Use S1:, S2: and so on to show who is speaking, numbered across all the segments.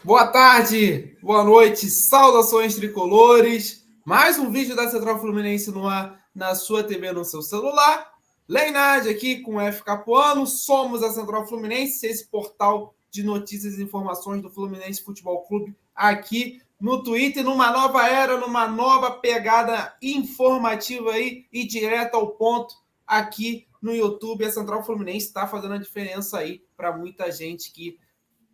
S1: Boa tarde, boa noite, saudações tricolores. Mais um vídeo da Central Fluminense no ar, na sua TV, no seu celular. Leinade aqui com o F Capuano, somos a Central Fluminense, esse portal de notícias e informações do Fluminense Futebol Clube aqui no Twitter, numa nova era, numa nova pegada informativa aí e direto ao ponto aqui no YouTube. A Central Fluminense está fazendo a diferença aí para muita gente que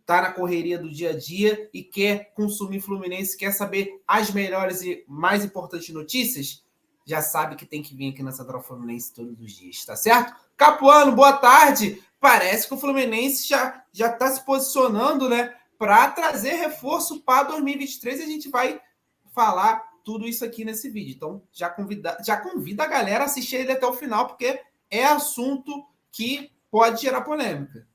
S1: está na correria do dia a dia e quer consumir Fluminense, quer saber as melhores e mais importantes notícias, já sabe que tem que vir aqui na Central Fluminense todos os dias, tá certo? Capuano, boa tarde. Parece que o Fluminense já está se posicionando, né, para trazer reforço para 2023 e a gente vai falar tudo isso aqui nesse vídeo. Então, já convida a galera a assistir ele até o final, porque é assunto que pode gerar polêmica.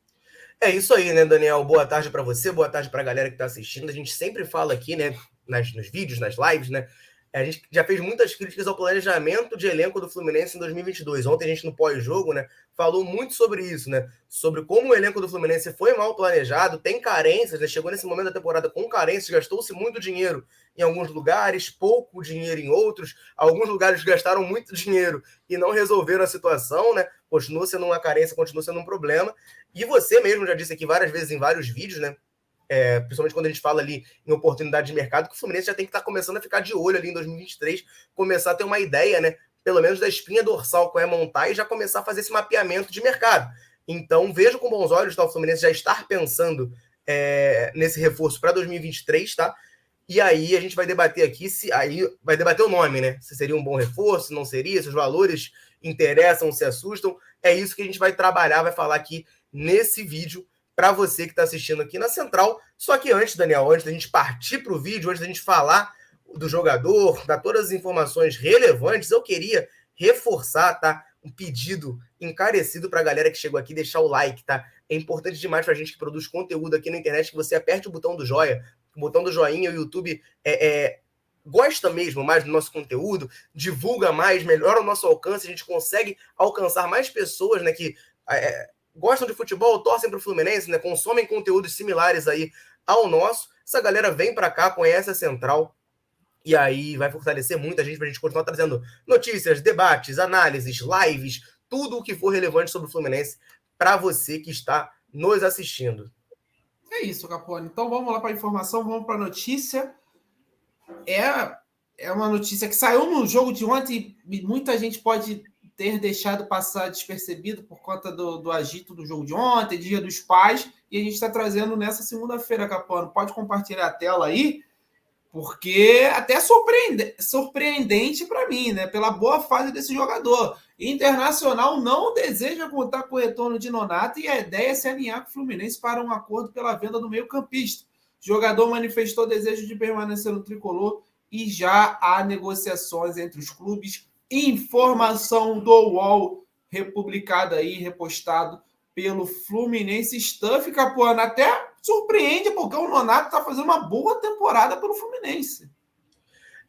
S2: É isso aí, né, Daniel? Boa tarde para você, boa tarde para a galera que está assistindo. A gente sempre fala aqui, né, nos vídeos, nas lives, né? A gente já fez muitas críticas ao planejamento de elenco do Fluminense em 2022. Ontem a gente, no pós-jogo, né, falou muito sobre isso, né? Sobre como o elenco do Fluminense foi mal planejado, tem carências, né? Chegou nesse momento da temporada com carências, gastou-se muito dinheiro em alguns lugares, pouco dinheiro em outros. Alguns lugares gastaram muito dinheiro e não resolveram a situação, né? Continua sendo uma carência, continua sendo um problema. E você mesmo já disse aqui várias vezes em vários vídeos, né? Principalmente quando a gente fala ali em oportunidade de mercado, que o Fluminense já tem que estar começando a ficar de olho ali em 2023, começar a ter uma ideia, né? Pelo menos da espinha dorsal que é montar e já começar a fazer esse mapeamento de mercado. Então, vejo com bons olhos tá, o Fluminense já estar pensando nesse reforço para 2023, tá? E aí a gente vai debater aqui aí vai debater o nome, né? Se seria um bom reforço, se não seria, se os valores interessam, se assustam. É isso que a gente vai trabalhar, vai falar aqui nesse vídeo para você que está assistindo aqui na Central. Só que antes, Daniel, antes da gente partir para o vídeo, antes da gente falar do jogador, dar todas as informações relevantes, eu queria reforçar, tá? Um pedido encarecido para a galera que chegou aqui, deixar o like, tá? É importante demais para a gente que produz conteúdo aqui na internet que você aperte o botão do joia, o botão do joinha. O YouTube gosta mesmo mais do nosso conteúdo, divulga mais, melhora o nosso alcance, a gente consegue alcançar mais pessoas, né, que gostam de futebol, torcem para o Fluminense, né, consomem conteúdos similares aí ao nosso. Essa galera vem para cá, conhece a Central, e aí vai fortalecer muita gente para a gente continuar trazendo notícias, debates, análises, lives, tudo o que for relevante sobre o Fluminense para você que está nos assistindo.
S1: É isso, Capone. Então vamos lá para a informação, vamos para a notícia. É uma notícia que saiu no jogo de ontem e muita gente pode ter deixado passar despercebido por conta do agito do jogo de ontem, Dia dos Pais, e a gente está trazendo nessa segunda-feira, Capone. Pode compartilhar a tela aí, porque até surpreendente para mim, né? Pela boa fase desse jogador. Internacional não deseja contar com o retorno de Nonato e a ideia é se alinhar com o Fluminense para um acordo pela venda do meio-campista. O jogador manifestou desejo de permanecer no tricolor e já há negociações entre os clubes. Informação do UOL, republicada aí, repostado pelo Fluminense Stuff, Capuano. Até surpreende, porque o Nonato está fazendo uma boa temporada pelo Fluminense.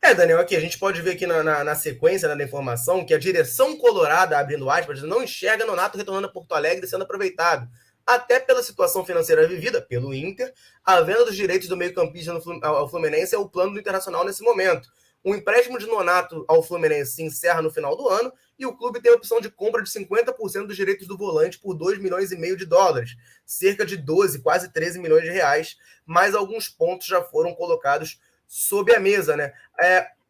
S2: Daniel, aqui a gente pode ver aqui na sequência, né, da informação que a direção colorada, abrindo aspas, não enxerga Nonato retornando a Porto Alegre sendo aproveitado. Até pela situação financeira vivida pelo Inter, a venda dos direitos do meio-campista ao Fluminense é o plano do Internacional nesse momento. O empréstimo de Nonato ao Fluminense se encerra no final do ano e o clube tem a opção de compra de 50% dos direitos do volante por 2,5 milhões de dólares, cerca de 12, quase 13 milhões de reais, mas alguns pontos já foram colocados sob a mesa, né?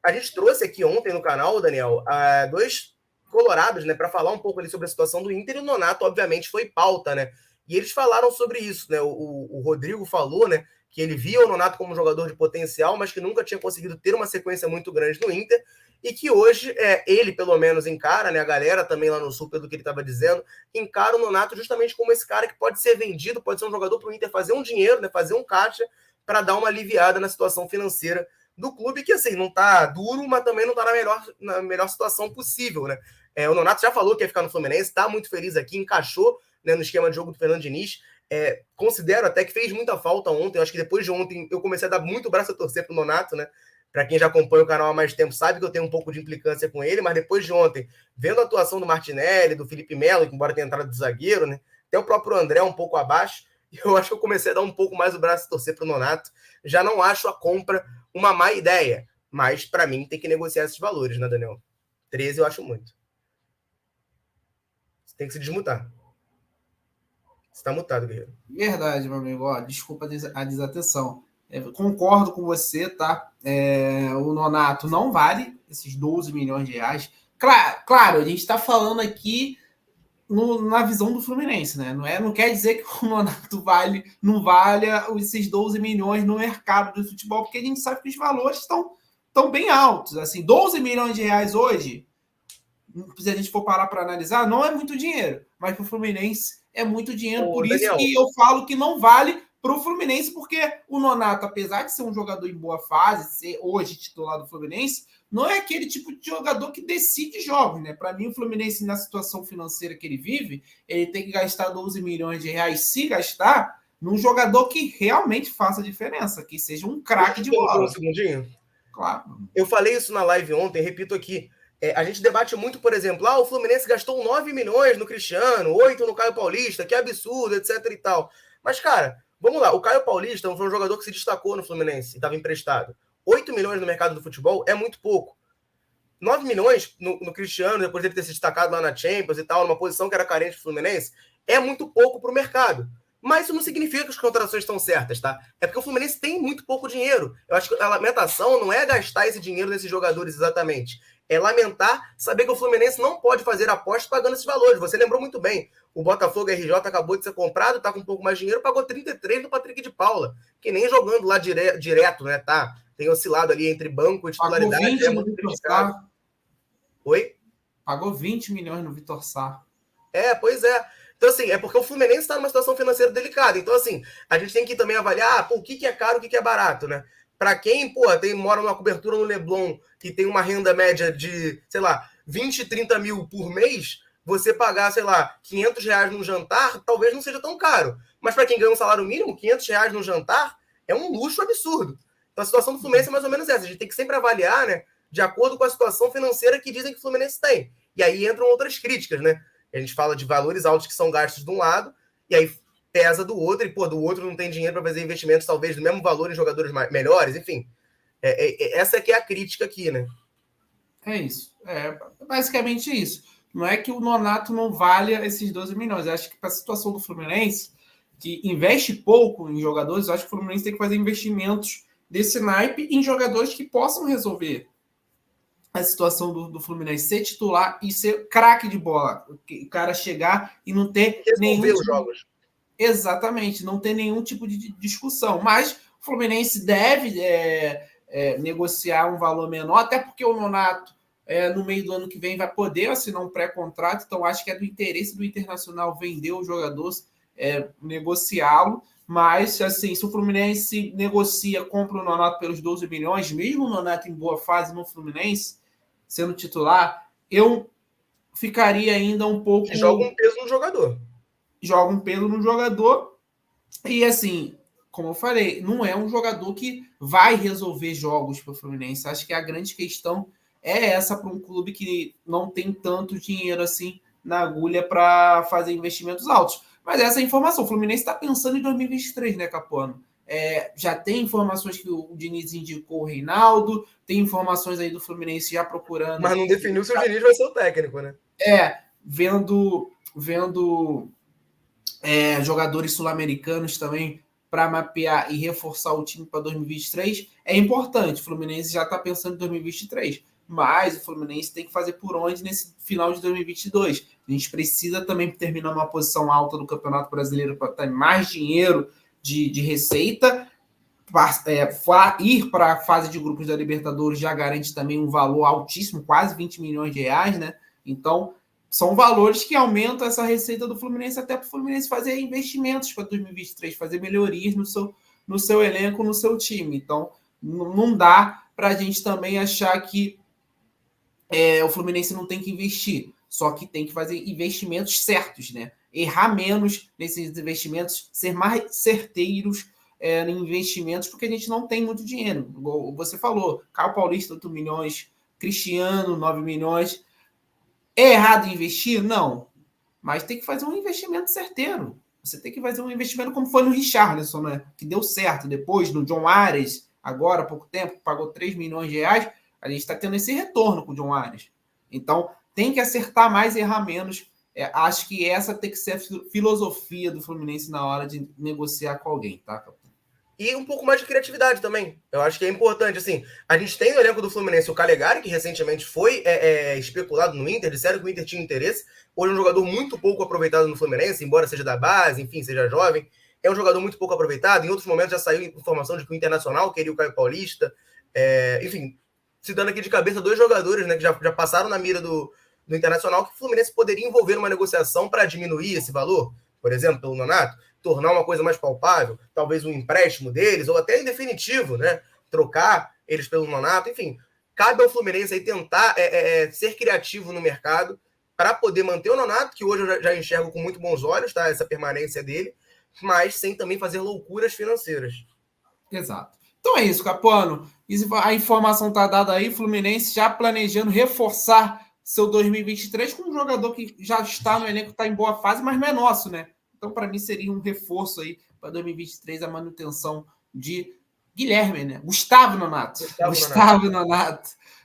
S2: A gente trouxe aqui ontem no canal, Daniel, dois colorados, né, para falar um pouco ali sobre a situação do Inter, e o Nonato, obviamente, foi pauta, né? E eles falaram sobre isso, né? O Rodrigo falou, né, que ele via o Nonato como um jogador de potencial, mas que nunca tinha conseguido ter uma sequência muito grande no Inter, e que hoje ele, pelo menos, encara, né, a galera também lá no Sul, pelo que ele estava dizendo, encara o Nonato justamente como esse cara que pode ser vendido, pode ser um jogador para o Inter fazer um dinheiro, né, fazer um caixa, para dar uma aliviada na situação financeira do clube, que assim, não está duro, mas também não está na melhor situação possível, né? O Nonato já falou que ia ficar no Fluminense, está muito feliz aqui, encaixou, né, no esquema de jogo do Fernando Diniz. Considero até que fez muita falta ontem. Eu acho que depois de ontem eu comecei a dar muito braço a torcer pro Nonato, né? Para quem já acompanha o canal há mais tempo sabe que eu tenho um pouco de implicância com ele, mas depois de ontem, vendo a atuação do Martinelli, do Felipe Melo, que embora tenha entrado de zagueiro, né? Até o próprio André um pouco abaixo, eu acho que eu comecei a dar um pouco mais o braço a torcer para o Nonato. Já não acho a compra uma má ideia, mas para mim tem que negociar esses valores, né, Daniel? 13 eu acho muito. Você tem que se desmutar. Você está mutado, guerreiro.
S1: Verdade, meu amigo. Ó, desculpa a desatenção. Concordo com você, tá? O Nonato não vale esses 12 milhões de reais. Claro, a gente está falando aqui na visão do Fluminense, né? Não quer dizer que o Nonato não valha esses 12 milhões no mercado do futebol, porque a gente sabe que os valores estão bem altos. Assim, 12 milhões de reais hoje, se a gente for parar para analisar, não é muito dinheiro, mas para o Fluminense é muito dinheiro. Por isso
S2: Daniel,
S1: que eu falo que não vale para o Fluminense, porque o Nonato, apesar de ser um jogador em boa fase, ser hoje titular do Fluminense, não é aquele tipo de jogador que decide jogos, né? Para mim, o Fluminense, na situação financeira que ele vive, ele tem que gastar 12 milhões de reais, se gastar, num jogador que realmente faça diferença, que seja um craque de bola.
S2: Um segundinho?
S1: Claro.
S2: Eu falei isso na live ontem, repito aqui. A gente debate muito, por exemplo, o Fluminense gastou 9 milhões no Cristiano, 8 no Caio Paulista, que absurdo, etc e tal. Mas, cara, vamos lá, o Caio Paulista foi um jogador que se destacou no Fluminense e estava emprestado. 8 milhões no mercado do futebol é muito pouco. 9 milhões no Cristiano, depois dele ter se destacado lá na Champions e tal, numa posição que era carente do Fluminense, é muito pouco para o mercado. Mas isso não significa que as contratações estão certas, tá? É porque o Fluminense tem muito pouco dinheiro. Eu acho que a lamentação não é gastar esse dinheiro nesses jogadores exatamente. É lamentar saber que o Fluminense não pode fazer apostas pagando esses valores. Você lembrou muito bem. O Botafogo RJ acabou de ser comprado, tá com um pouco mais de dinheiro, pagou 33 no Patrick de Paula, que nem jogando lá direto, né? Tá? Tem oscilado ali entre banco e titularidade.
S1: Pagou 20 no Vitor Sá.
S2: Oi?
S1: Pagou 20 milhões no Vitor Sá.
S2: Pois é. Então, assim, é porque o Fluminense está numa situação financeira delicada. Então, assim, a gente tem que também avaliar o que é caro, o que é barato, né? Para quem, mora numa cobertura no Leblon que tem uma renda média de, sei lá, 20, 30 mil por mês, você pagar, sei lá, 500 reais num jantar, talvez não seja tão caro. Mas para quem ganha um salário mínimo, 500 reais num jantar é um luxo absurdo. Então, a situação do Fluminense é mais ou menos essa. A gente tem que sempre avaliar, né, de acordo com a situação financeira que dizem que o Fluminense tem. E aí entram outras críticas, né? A gente fala de valores altos que são gastos de um lado, e aí pesa do outro, e do outro não tem dinheiro para fazer investimentos, talvez, do mesmo valor em jogadores melhores, enfim. Essa que é a crítica aqui, né?
S1: É isso. É basicamente isso. Não é que o Nonato não valha esses 12 milhões. Eu acho que para a situação do Fluminense, que investe pouco em jogadores, eu acho que o Fluminense tem que fazer investimentos desse naipe em jogadores que possam resolver a situação do Fluminense, ser titular e ser craque de bola. O cara chegar e não ter
S2: resolver os jogos.
S1: Exatamente, não ter nenhum tipo de discussão. Mas o Fluminense deve negociar um valor menor, até porque o Nonato, no meio do ano que vem, vai poder assinar um pré-contrato. Então, acho que é do interesse do Internacional vender o jogador, negociá-lo. Mas, assim, se o Fluminense negocia, compra o Nonato pelos 12 milhões, mesmo o Nonato em boa fase no Fluminense, sendo titular, eu ficaria ainda um pouco...
S2: Que joga um peso no jogador.
S1: Joga um peso no jogador. E, assim, como eu falei, não é um jogador que vai resolver jogos para o Fluminense. Acho que a grande questão é essa para um clube que não tem tanto dinheiro assim na agulha para fazer investimentos altos. Mas essa é a informação. O Fluminense está pensando em 2023, né, Capuano? Já tem informações que o Diniz indicou o Reinaldo, tem informações aí do Fluminense já procurando.
S2: Mas não definiu se o Diniz vai ser o técnico, né?
S1: Vendo jogadores sul-americanos também para mapear e reforçar o time para 2023 é importante. O Fluminense já está pensando em 2023, mas o Fluminense tem que fazer por onde nesse final de 2022. A gente precisa também terminar uma posição alta do Campeonato Brasileiro para ter mais dinheiro de receita. Ir para a fase de grupos da Libertadores já garante também um valor altíssimo, quase 20 milhões de reais, né? Então, são valores que aumentam essa receita do Fluminense até para o Fluminense fazer investimentos para 2023, fazer melhorias no seu elenco, no seu time. Então, não dá para a gente também achar que o Fluminense não tem que investir, só que tem que fazer investimentos certos, né? Errar menos nesses investimentos, ser mais certeiros em investimentos, porque a gente não tem muito dinheiro. Você falou, Caio Paulista, 8 milhões, Cristiano, 9 milhões. É errado investir? Não. Mas tem que fazer um investimento certeiro. você tem que fazer um investimento como foi no Richarlison, né? Que deu certo. Depois, no John Ares, agora há pouco tempo, pagou 3 milhões de reais, a gente está tendo esse retorno com o John Ares. Então, tem que acertar mais e errar menos. Acho que essa tem que ser a filosofia do Fluminense na hora de negociar com alguém, tá?
S2: E um pouco mais de criatividade também. Eu acho que é importante, assim. A gente tem no elenco do Fluminense o Calegari, que recentemente foi especulado no Inter, disseram que o Inter tinha interesse. Hoje é um jogador muito pouco aproveitado no Fluminense, embora seja da base, enfim, seja jovem. É um jogador muito pouco aproveitado. Em outros momentos já saiu informação de que o Internacional queria o Caio Paulista. Enfim, se dando aqui de cabeça 2 jogadores, né, que já passaram na mira do Internacional, que o Fluminense poderia envolver numa negociação para diminuir esse valor, por exemplo, pelo Nonato, tornar uma coisa mais palpável, talvez um empréstimo deles, ou até em definitivo, né? Trocar eles pelo Nonato, enfim. Cabe ao Fluminense aí tentar ser criativo no mercado para poder manter o Nonato, que hoje eu já enxergo com muito bons olhos, tá? Essa permanência dele, mas sem também fazer loucuras financeiras.
S1: Exato. Então é isso, Capuano. A informação está dada aí, Fluminense já planejando reforçar seu 2023 com um jogador que já está no elenco, está em boa fase, mas não é nosso, né? Então, para mim, seria um reforço aí para 2023, a manutenção de Guilherme, né? Gustavo Nonato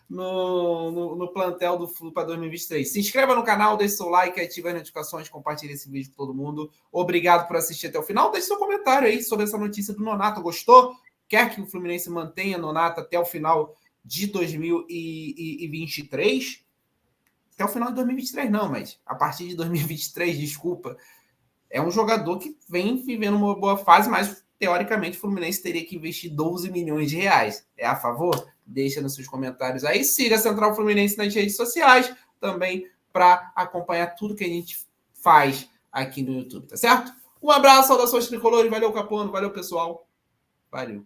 S1: no plantel do Flu para 2023. Se inscreva no canal, deixe seu like, ative as notificações, compartilhe esse vídeo com todo mundo. Obrigado por assistir até o final. Deixe seu comentário aí sobre essa notícia do Nonato. Gostou? Quer que o Fluminense mantenha Nonato até o final de 2023? Até o final de 2023 não, mas a partir de 2023, desculpa. É um jogador que vem vivendo uma boa fase, mas teoricamente o Fluminense teria que investir 12 milhões de reais. É a favor? Deixa nos seus comentários aí. Siga a Central Fluminense nas redes sociais também para acompanhar tudo que a gente faz aqui no YouTube, tá certo? Um abraço, saudações tricolores. Valeu, Capuano. Valeu, pessoal. Valeu.